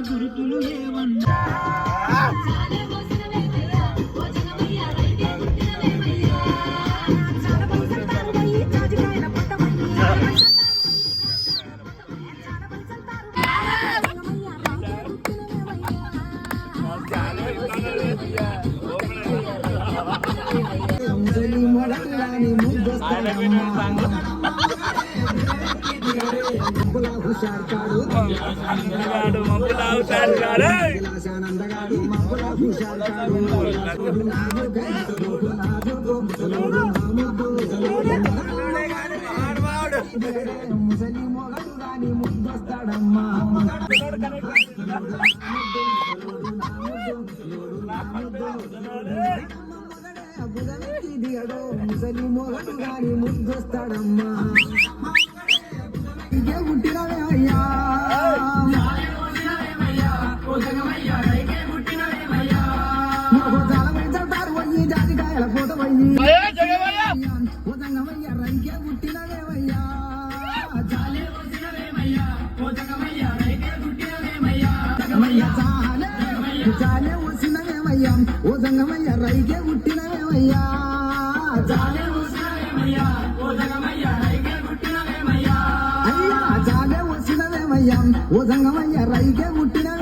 గురుతులు ఏమన్నా ముసలి మొగలు గాని ముద్దొస్తాడమ్మా దిగడో ముసలి మొగలు గాని ముద్దొస్తాడమ్మా ఇదే పుట్టినవే అయ్యా చాలతారు వయ్యి జాతికాయల పూత వయ్యి ఉదంగమయ్య రైకే పుట్టినవేమయ్యా చాలే వచ్చినవేమయ్యా ఓ సంగమయ్య రైకే పుట్టినవేమయ్యా అయ్యా చాలే వచ్చినవేమయ్యా ఓ సంగమయ్య రైకే పుట్టిన